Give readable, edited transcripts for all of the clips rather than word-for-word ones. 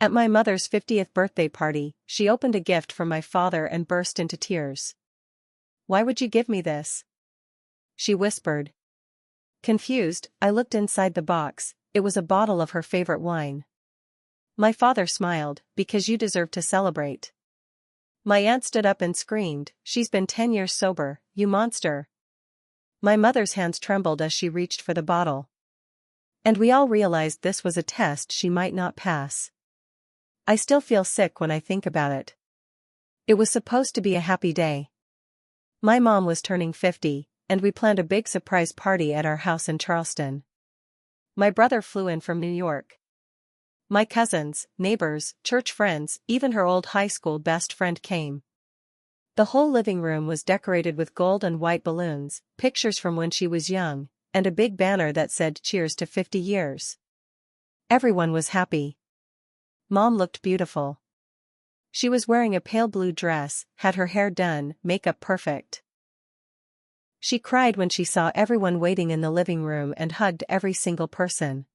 At my mother's 50th birthday party, she opened a gift from my father and burst into tears. "Why would you give me this?" she whispered. Confused, I looked inside the box. It was a bottle of her favorite wine. My father smiled, "Because you deserve to celebrate." My aunt stood up and screamed, "She's been 10 years sober, you monster." My mother's hands trembled as she reached for the bottle. And we all realized this was a test she might not pass. I still feel sick when I think about it. It was supposed to be a happy day. My mom was turning 50, and we planned a big surprise party at our house in Charleston. My brother flew in from New York. My cousins, neighbors, church friends, even her old high school best friend came. The whole living room was decorated with gold and white balloons, pictures from when she was young, and a big banner that said "Cheers to 50 years." Everyone was happy. Mom looked beautiful. She was wearing a pale blue dress, had her hair done, makeup perfect. She cried when she saw everyone waiting in the living room and hugged every single person.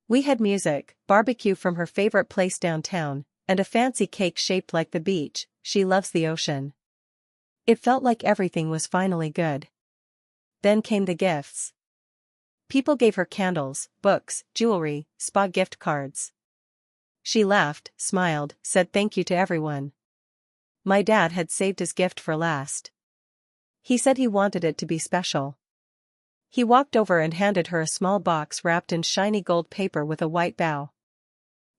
We had music, barbecue from her favorite place downtown, and a fancy cake shaped like the beach. She loves the ocean. It felt like everything was finally good. Then came the gifts. People gave her candles, books, jewelry, spa gift cards. She laughed, smiled, said thank you to everyone. My dad had saved his gift for last. He said he wanted it to be special. He walked over and handed her a small box wrapped in shiny gold paper with a white bow.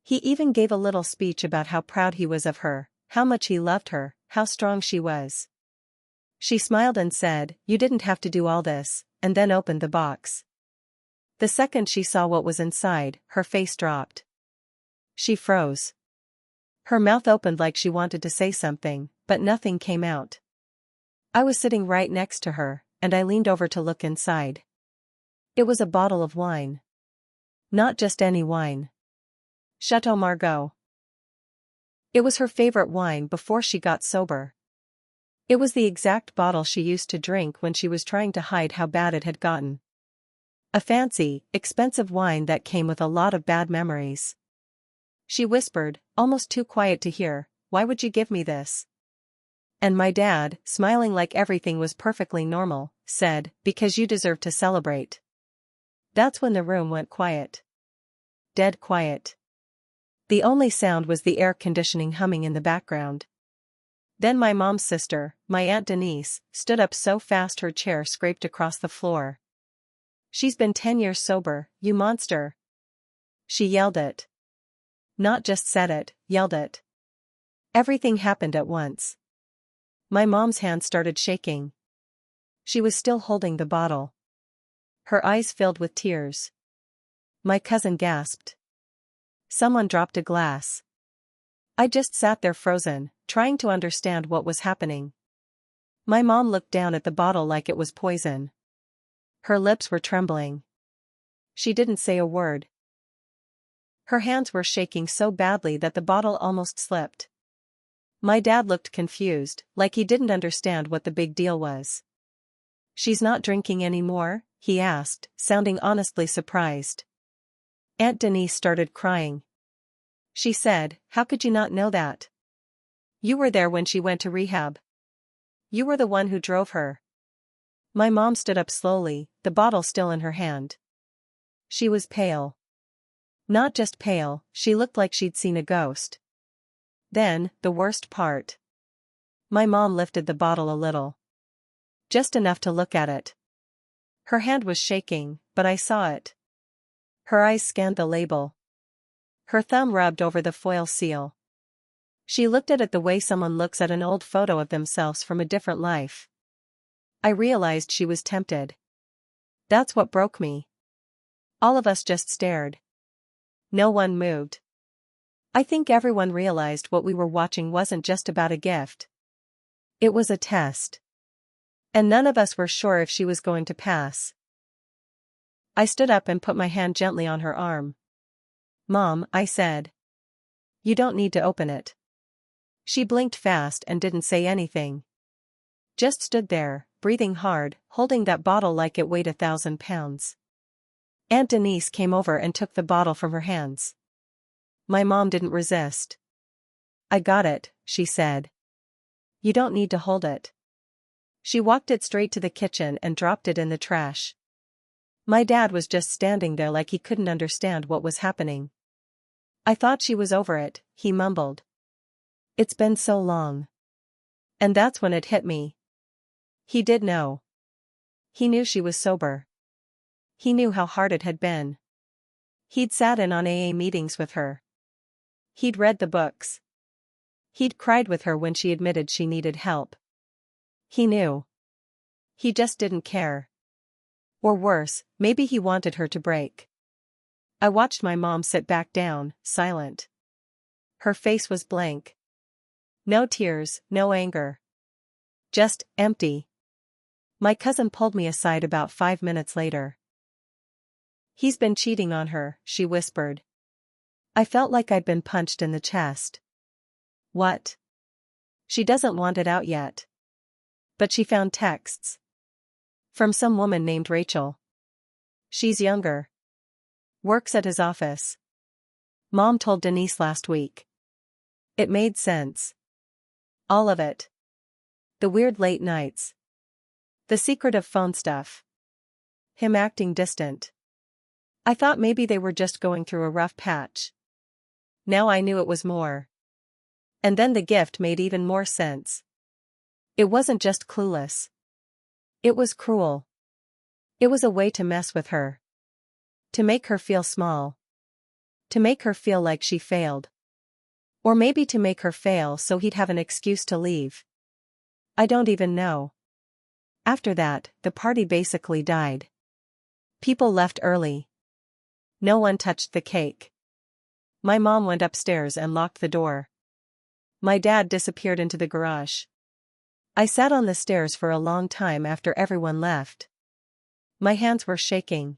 He even gave a little speech about how proud he was of her, how much he loved her, how strong she was. She smiled and said, "You didn't have to do all this," and then opened the box. The second she saw what was inside, her face dropped. She froze. Her mouth opened like she wanted to say something, but nothing came out. I was sitting right next to her, and I leaned over to look inside. It was a bottle of wine. Not just any wine. Chateau Margaux. It was her favorite wine before she got sober. It was the exact bottle she used to drink when she was trying to hide how bad it had gotten. A fancy, expensive wine that came with a lot of bad memories. She whispered, almost too quiet to hear, "Why would you give me this?" And my dad, smiling like everything was perfectly normal, said, "Because you deserve to celebrate." That's when the room went quiet. Dead quiet. The only sound was the air conditioning humming in the background. Then my mom's sister, my Aunt Denise, stood up so fast her chair scraped across the floor. "She's been 10 years sober, you monster." She yelled it. Not just said it, yelled it. Everything happened at once. My mom's hand started shaking. She was still holding the bottle. Her eyes filled with tears. My cousin gasped. Someone dropped a glass. I just sat there frozen, trying to understand what was happening. My mom looked down at the bottle like it was poison. Her lips were trembling. She didn't say a word. Her hands were shaking so badly that the bottle almost slipped. My dad looked confused, like he didn't understand what the big deal was. "She's not drinking anymore?" he asked, sounding honestly surprised. Aunt Denise started crying. She said, "How could you not know that? You were there when she went to rehab. You were the one who drove her." My mom stood up slowly, the bottle still in her hand. She was pale. Not just pale, she looked like she'd seen a ghost. Then, the worst part. My mom lifted the bottle a little. Just enough to look at it. Her hand was shaking, but I saw it. Her eyes scanned the label. Her thumb rubbed over the foil seal. She looked at it the way someone looks at an old photo of themselves from a different life. I realized she was tempted. That's what broke me. All of us just stared. No one moved. I think everyone realized what we were watching wasn't just about a gift. It was a test. And none of us were sure if she was going to pass. I stood up and put my hand gently on her arm. "Mom," I said. "You don't need to open it." She blinked fast and didn't say anything. Just stood there, breathing hard, holding that bottle like it weighed 1,000 pounds. Aunt Denise came over and took the bottle from her hands. My mom didn't resist. "I got it," she said. "You don't need to hold it." She walked it straight to the kitchen and dropped it in the trash. My dad was just standing there like he couldn't understand what was happening. "I thought she was over it," he mumbled. "It's been so long." And that's when it hit me. He did know. He knew she was sober. He knew how hard it had been. He'd sat in on AA meetings with her. He'd read the books. He'd cried with her when she admitted she needed help. He knew. He just didn't care. Or worse, maybe he wanted her to break. I watched my mom sit back down, silent. Her face was blank. No tears, no anger. Just empty. My cousin pulled me aside about 5 minutes later. "He's been cheating on her," she whispered. I felt like I'd been punched in the chest. What? She doesn't want it out yet. But she found texts. From some woman named Rachel. She's younger. Works at his office. Mom told Denise last week. It made sense. All of it. The weird late nights. The secretive phone stuff. Him acting distant. I thought maybe they were just going through a rough patch. Now I knew it was more. And then the gift made even more sense. It wasn't just clueless. It was cruel. It was a way to mess with her. To make her feel small. To make her feel like she failed. Or maybe to make her fail so he'd have an excuse to leave. I don't even know. After that, the party basically died. People left early. No one touched the cake. My mom went upstairs and locked the door. My dad disappeared into the garage. I sat on the stairs for a long time after everyone left. My hands were shaking.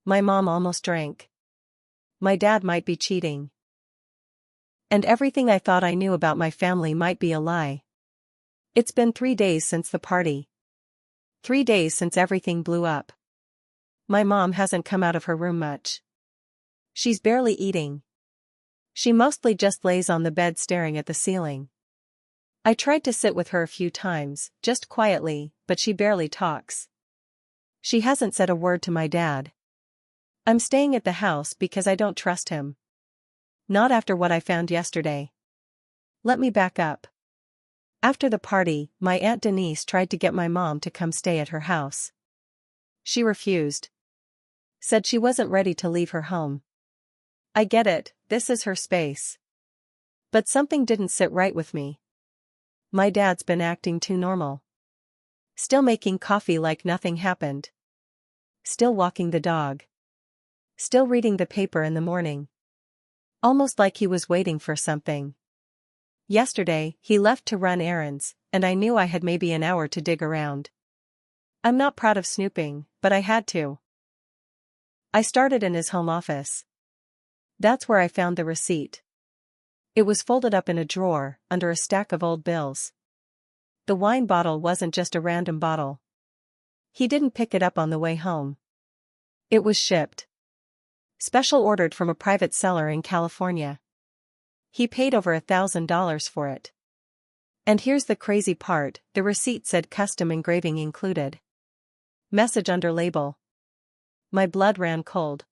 My mom almost drank. My dad might be cheating. And everything I thought I knew about my family might be a lie. It's been 3 days since the party. 3 days since everything blew up. My mom hasn't come out of her room much. She's barely eating. She mostly just lays on the bed staring at the ceiling. I tried to sit with her a few times, just quietly, but she barely talks. She hasn't said a word to my dad. I'm staying at the house because I don't trust him. Not after what I found yesterday. Let me back up. After the party, my Aunt Denise tried to get my mom to come stay at her house. She refused. Said she wasn't ready to leave her home. I get it, this is her space. But something didn't sit right with me. My dad's been acting too normal. Still making coffee like nothing happened. Still walking the dog. Still reading the paper in the morning. Almost like he was waiting for something. Yesterday, he left to run errands, and I knew I had maybe an hour to dig around. I'm not proud of snooping, but I had to. I started in his home office. That's where I found the receipt. It was folded up in a drawer, under a stack of old bills. The wine bottle wasn't just a random bottle. He didn't pick it up on the way home. It was shipped. Special ordered from a private seller in California. He paid over $1,000 for it. And here's the crazy part, the receipt said custom engraving included. Message under label. My blood ran cold.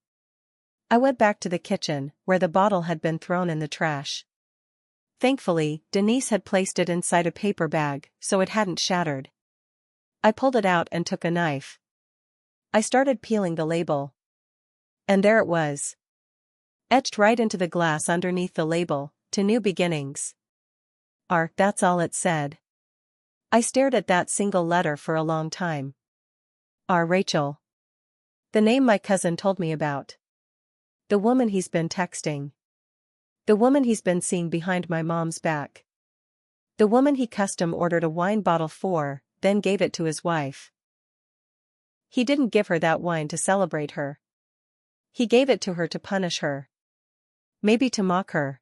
I went back to the kitchen, where the bottle had been thrown in the trash. Thankfully, Denise had placed it inside a paper bag, so it hadn't shattered. I pulled it out and took a knife. I started peeling the label. And there it was. Etched right into the glass underneath the label, "To New Beginnings." That's all it said. I stared at that single letter for a long time. Rachel. The name my cousin told me about. The woman he's been texting. The woman he's been seeing behind my mom's back. The woman he custom ordered a wine bottle for, then gave it to his wife. He didn't give her that wine to celebrate her. He gave it to her to punish her. Maybe to mock her.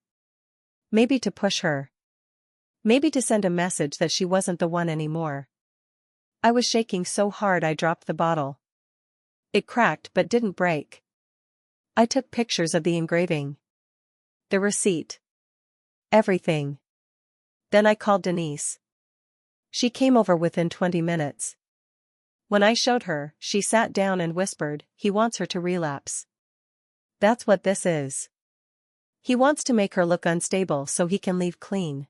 Maybe to push her. Maybe to send a message that she wasn't the one anymore. I was shaking so hard I dropped the bottle. It cracked but didn't break. I took pictures of the engraving. The receipt. Everything. Then I called Denise. She came over within 20 minutes. When I showed her, she sat down and whispered, "He wants her to relapse. That's what this is. He wants to make her look unstable so he can leave clean."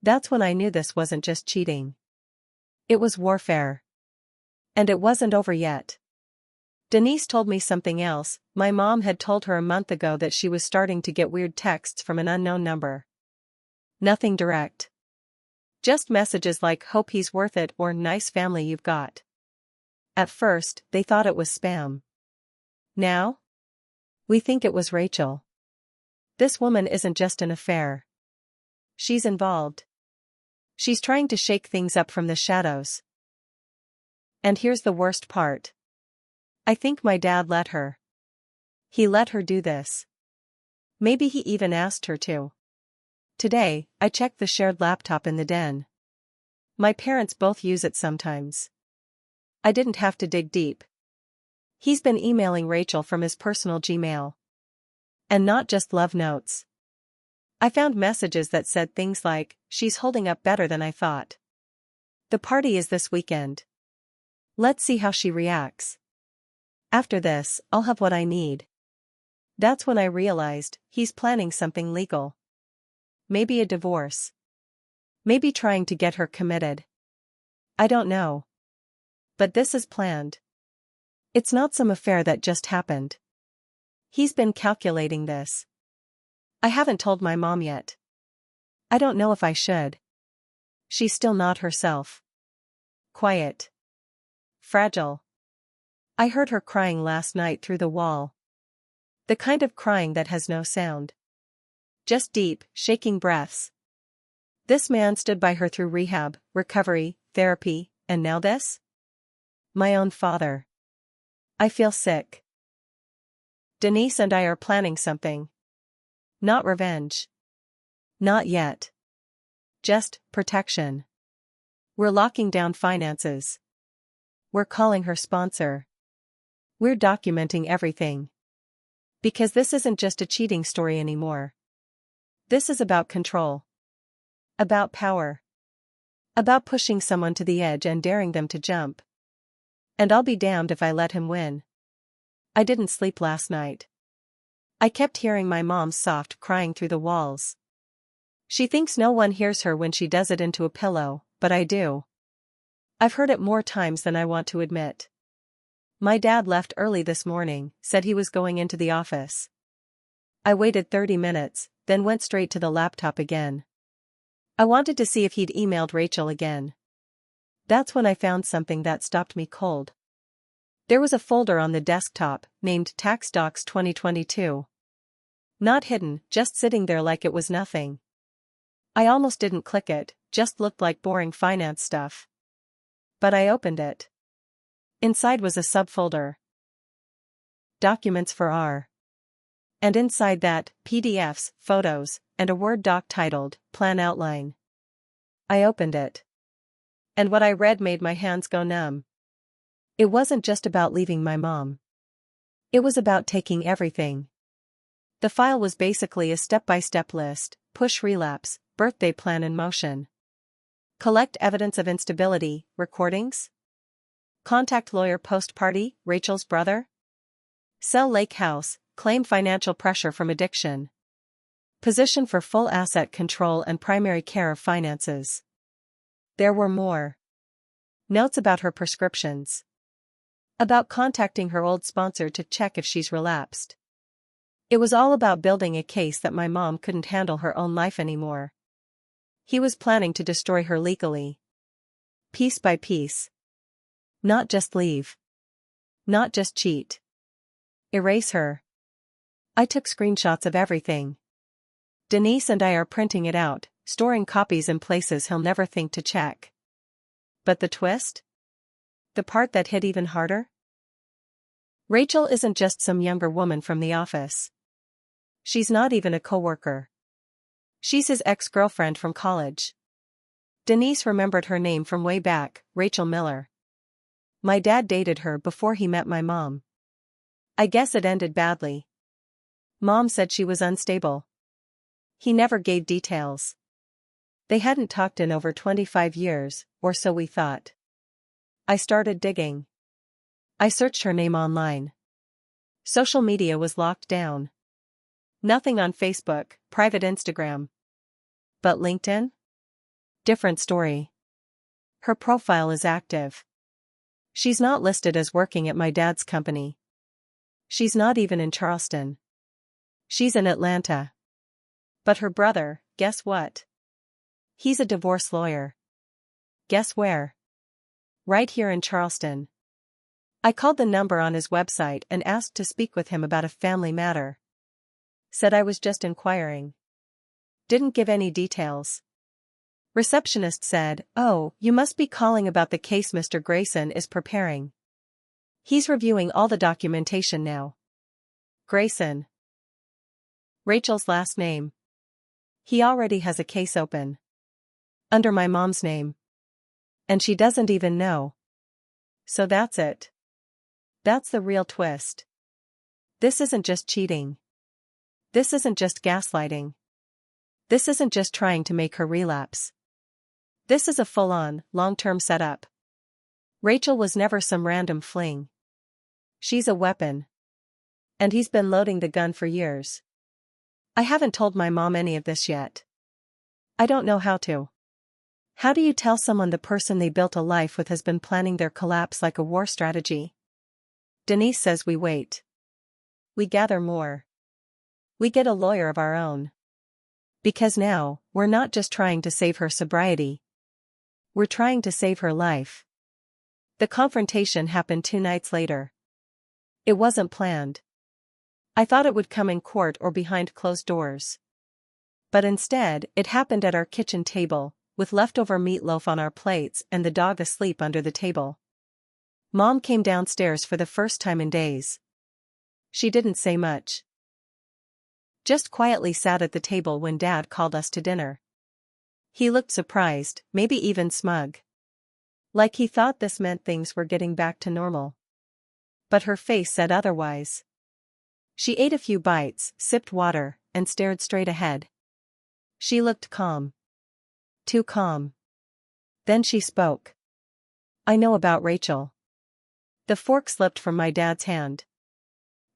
That's when I knew this wasn't just cheating. It was warfare. And it wasn't over yet. Denise told me something else. My mom had told her a month ago that she was starting to get weird texts from an unknown number. Nothing direct. Just messages like "hope he's worth it" or "nice family you've got." At first, they thought it was spam. Now? We think it was Rachel. This woman isn't just an affair. She's involved. She's trying to shake things up from the shadows. And here's the worst part. I think my dad let her. He let her do this. Maybe he even asked her to. Today, I checked the shared laptop in the den. My parents both use it sometimes. I didn't have to dig deep. He's been emailing Rachel from his personal Gmail. And not just love notes. I found messages that said things like, "She's holding up better than I thought. The party is this weekend. Let's see how she reacts. After this, I'll have what I need." That's when I realized, he's planning something legal. Maybe a divorce. Maybe trying to get her committed. I don't know. But this is planned. It's not some affair that just happened. He's been calculating this. I haven't told my mom yet. I don't know if I should. She's still not herself. Quiet. Fragile. I heard her crying last night through the wall. The kind of crying that has no sound. Just deep, shaking breaths. This man stood by her through rehab, recovery, therapy, and now this? My own father. I feel sick. Denise and I are planning something. Not revenge. Not yet. Just protection. We're locking down finances. We're calling her sponsor. We're documenting everything. Because this isn't just a cheating story anymore. This is about control. About power. About pushing someone to the edge and daring them to jump. And I'll be damned if I let him win. I didn't sleep last night. I kept hearing my mom's soft crying through the walls. She thinks no one hears her when she does it into a pillow, but I do. I've heard it more times than I want to admit. My dad left early this morning, said he was going into the office. I waited 30 minutes, then went straight to the laptop again. I wanted to see if he'd emailed Rachel again. That's when I found something that stopped me cold. There was a folder on the desktop, named Tax Docs 2022. Not hidden, just sitting there like it was nothing. I almost didn't click it, just looked like boring finance stuff. But I opened it. Inside was a subfolder. Documents for R. And inside that, PDFs, photos, and a Word doc titled, Plan Outline. I opened it. And what I read made my hands go numb. It wasn't just about leaving my mom. It was about taking everything. The file was basically a step-by-step list: push relapse, birthday plan in motion. Collect evidence of instability, recordings. Contact lawyer post-party, Rachel's brother. Sell lake house, claim financial pressure from addiction. Position for full asset control and primary care of finances. There were more. Notes about her prescriptions. About contacting her old sponsor to check if she's relapsed. It was all about building a case that my mom couldn't handle her own life anymore. He was planning to destroy her legally. Piece by piece. Not just leave. Not just cheat. Erase her. I took screenshots of everything. Denise and I are printing it out, storing copies in places he'll never think to check. But the twist? The part that hit even harder? Rachel isn't just some younger woman from the office. She's not even a coworker. She's his ex-girlfriend from college. Denise remembered her name from way back, Rachel Miller. My dad dated her before he met my mom. I guess it ended badly. Mom said she was unstable. He never gave details. They hadn't talked in over 25 years, or so we thought. I started digging. I searched her name online. Social media was locked down. Nothing on Facebook, private Instagram. But LinkedIn? Different story. Her profile is active. She's not listed as working at my dad's company. She's not even in Charleston. She's in Atlanta. But her brother, guess what? He's a divorce lawyer. Guess where? Right here in Charleston. I called the number on his website and asked to speak with him about a family matter. Said I was just inquiring. Didn't give any details. Receptionist said, "Oh, you must be calling about the case Mr. Grayson is preparing. He's reviewing all the documentation now." Grayson. Rachel's last name. He already has a case open. Under my mom's name. And she doesn't even know. So that's it. That's the real twist. This isn't just cheating. This isn't just gaslighting. This isn't just trying to make her relapse. This is a full-on, long-term setup. Rachel was never some random fling. She's a weapon. And he's been loading the gun for years. I haven't told my mom any of this yet. I don't know how to. How do you tell someone the person they built a life with has been planning their collapse like a war strategy? Denise says we wait. We gather more. We get a lawyer of our own. Because now, we're not just trying to save her sobriety. We're trying to save her life. The confrontation happened 2 nights later. It wasn't planned. I thought it would come in court or behind closed doors. But instead, it happened at our kitchen table, with leftover meatloaf on our plates and the dog asleep under the table. Mom came downstairs for the first time in days. She didn't say much. Just quietly sat at the table when Dad called us to dinner. He looked surprised, maybe even smug. Like he thought this meant things were getting back to normal. But her face said otherwise. She ate a few bites, sipped water, and stared straight ahead. She looked calm. Too calm. Then she spoke. "I know about Rachel." The fork slipped from my dad's hand.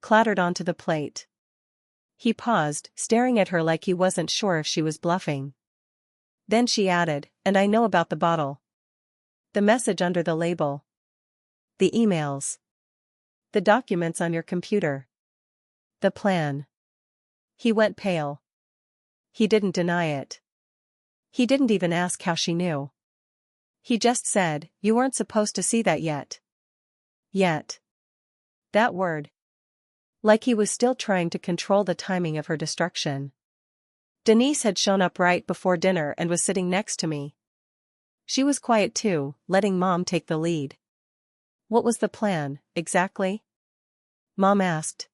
Clattered onto the plate. He paused, staring at her like he wasn't sure if she was bluffing. Then she added, "And I know about the bottle. The message under the label. The emails. The documents on your computer. The plan." He went pale. He didn't deny it. He didn't even ask how she knew. He just said, "You weren't supposed to see that yet." Yet. That word. Like he was still trying to control the timing of her destruction. Denise had shown up right before dinner and was sitting next to me. She was quiet too, letting Mom take the lead. "What was the plan, exactly?" Mom asked.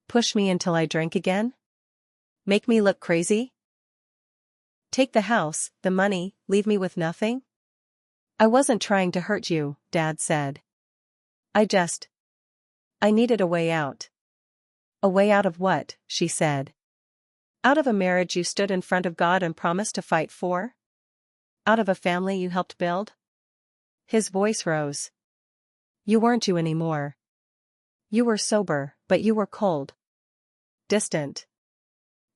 "Push me until I drank again? Make me look crazy? Take the house, the money, leave me with nothing?" "I wasn't trying to hurt you," Dad said. I needed a way out." "A way out of what?" she said. "Out of a marriage you stood in front of God and promised to fight for? Out of a family you helped build?" His voice rose. "You weren't you anymore. You were sober, but you were cold. Distant.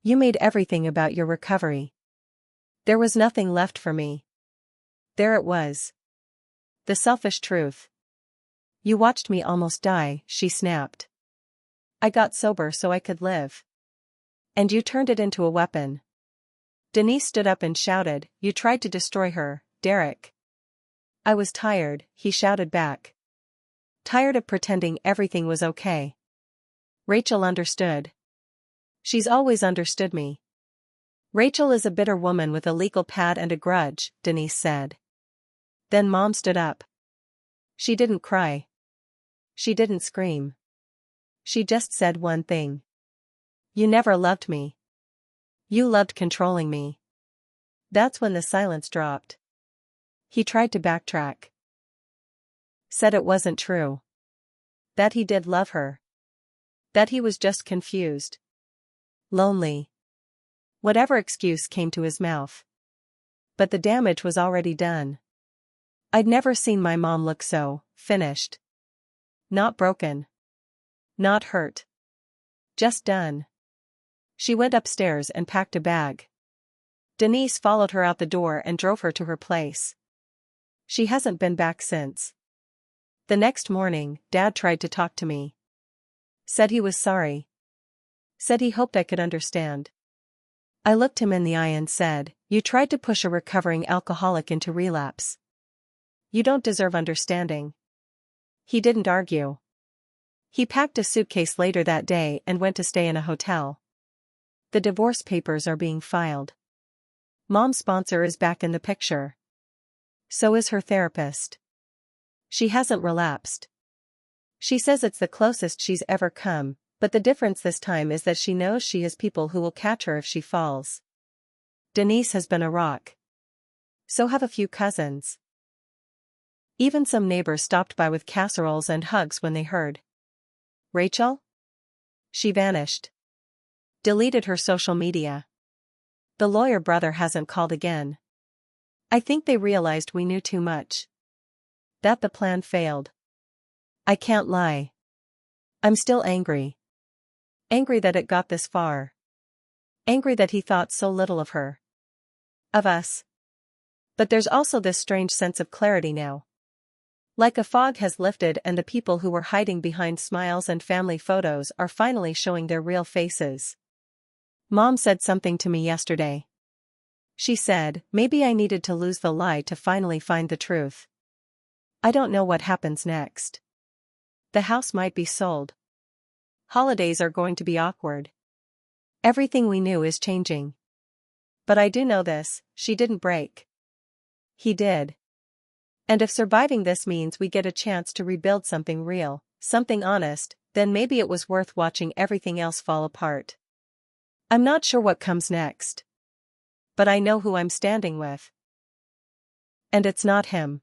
You made everything about your recovery. There was nothing left for me. There it was. The selfish truth. You watched me almost die," she snapped. "I got sober so I could live. And you turned it into a weapon." Denise stood up and shouted, "You tried to destroy her, Derek." "I was tired," he shouted back. "Tired of pretending everything was okay." Rachel understood. She's always understood me. "Rachel is a bitter woman with a legal pad and a grudge," Denise said. Then Mom stood up. She didn't cry. She didn't scream. She just said one thing. "You never loved me. You loved controlling me." That's when the silence dropped. He tried to backtrack. Said it wasn't true. That he did love her. That he was just confused. Lonely. Whatever excuse came to his mouth. But the damage was already done. I'd never seen my mom look so finished. Not broken. Not hurt. Just done. She went upstairs and packed a bag. Denise followed her out the door and drove her to her place. She hasn't been back since. The next morning, Dad tried to talk to me. Said he was sorry. Said he hoped I could understand. I looked him in the eye and said, "You tried to push a recovering alcoholic into relapse. You don't deserve understanding." He didn't argue. He packed a suitcase later that day and went to stay in a hotel. The divorce papers are being filed. Mom's sponsor is back in the picture. So is her therapist. She hasn't relapsed. She says it's the closest she's ever come, but the difference this time is that she knows she has people who will catch her if she falls. Denise has been a rock. So have a few cousins. Even some neighbors stopped by with casseroles and hugs when they heard. Rachel? She vanished. Deleted her social media. The lawyer brother hasn't called again. I think they realized we knew too much. That the plan failed. I can't lie. I'm still angry. Angry that it got this far. Angry that he thought so little of her. Of us. But there's also this strange sense of clarity now. Like a fog has lifted and the people who were hiding behind smiles and family photos are finally showing their real faces. Mom said something to me yesterday. She said, maybe I needed to lose the lie to finally find the truth. I don't know what happens next. The house might be sold. Holidays are going to be awkward. Everything we knew is changing. But I do know this, she didn't break. He did. And if surviving this means we get a chance to rebuild something real, something honest, then maybe it was worth watching everything else fall apart. I'm not sure what comes next. But I know who I'm standing with. And it's not him.